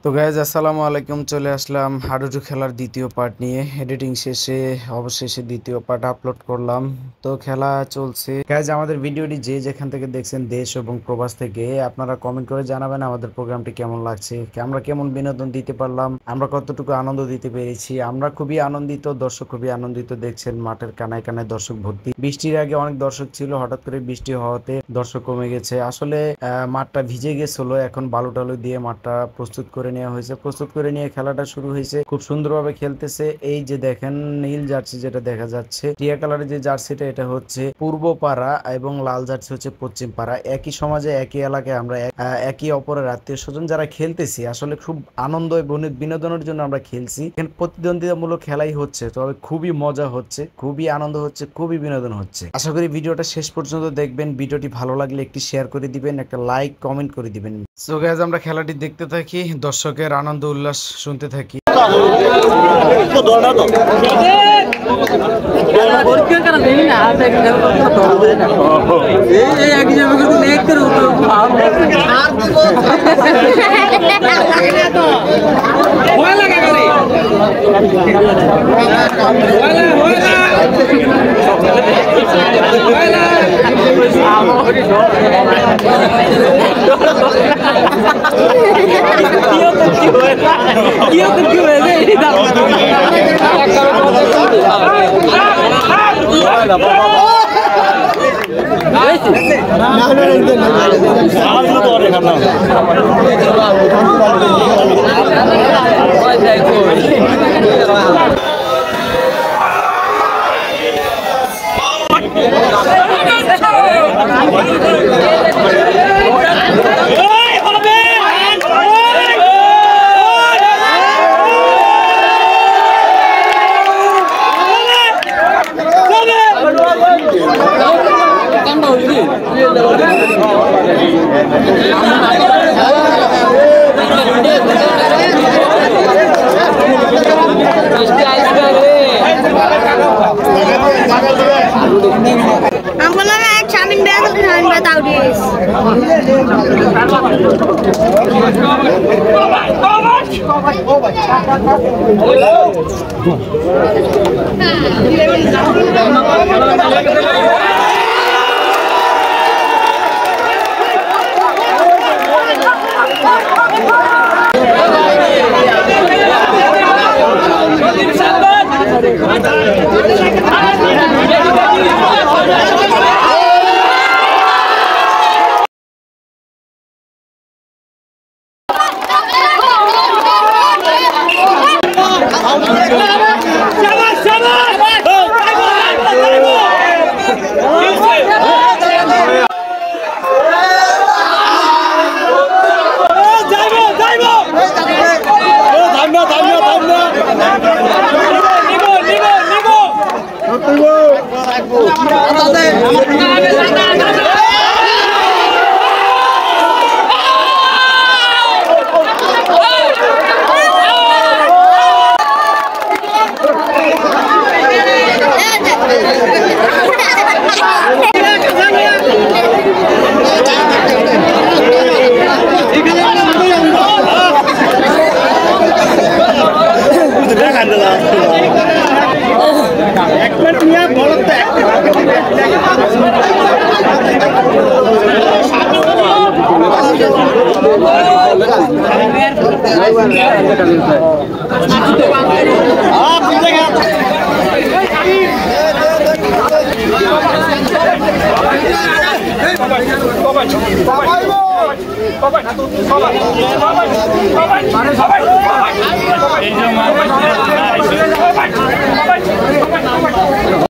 তো গাইজ আসসালামু আলাইকুম, চলে আসলাম হাডুডু খেলার দ্বিতীয় পার্ট নিয়ে। এডিটিং শেষে অবশেষে দ্বিতীয় পার্ট আপলোড করলাম। তো খেলা চলছে গাইজ। আমাদের ভিডিওটি যে যেখান থেকে দেখছেন, দেশ এবং প্রবাস থেকে, আপনারা কমেন্ট করে জানাবেন আমাদের প্রোগ্রামটি কেমন লাগছে, আমরা কেমন বিনোদন দিতে পারলাম, আমরা কতটুকু আনন্দ দিতে পেরেছি। আমরা খুবই আনন্দিত, দর্শক খুবই আনন্দিত। দেখছেন মাঠের কানায় কানায় দর্শক ভর্তি। বৃষ্টির আগে অনেক দর্শক ছিল, হঠাৎ করে বৃষ্টি হওয়াতে দর্শক কমে গেছে। আসলে মাঠটা ভিজে গেছিল, এখন বালু টালু দিয়ে মাঠটা প্রস্তুত করে নেওয়া হয়েছে। প্রস্তুত করে নিয়ে খেলাটা শুরু হয়েছে, খুব সুন্দরভাবে খেলতেছে। এই যে দেখেন নীল জার্সি যেটা দেখা যাচ্ছে, টিয়া কালারের যে জার্সিটা, এটা হচ্ছে পূর্ব পাড়া এবং লাল জার্সি হচ্ছে পশ্চিম পাড়া। একই সমাজে একই এলাকায় আমরা একই অপরের আত্মীয় স্বজন যারা খেলতেছি। আসলে খুব আনন্দ এবং বিনোদনের জন্য আমরা খেলছি। এখানে প্রতিদ্বন্দ্বিতামূলক খেলাই হচ্ছে, তবে খুবই মজা হচ্ছে, খুবই আনন্দ হচ্ছে, খুবই বিনোদন হচ্ছে। আশা করি ভিডিওটা শেষ পর্যন্ত দেখবেন। ভিডিওটি ভালো লাগলে একটি শেয়ার করে দিবেন, একটা লাইক কমেন্ট করে দিবেন। সো গাইস, আমরা খেলাটি দেখতে থাকি, দর্শকের আনন্দ উল্লাস শুনতে থাকি। I'm gonna make Charming Bear without this. Bye-bye.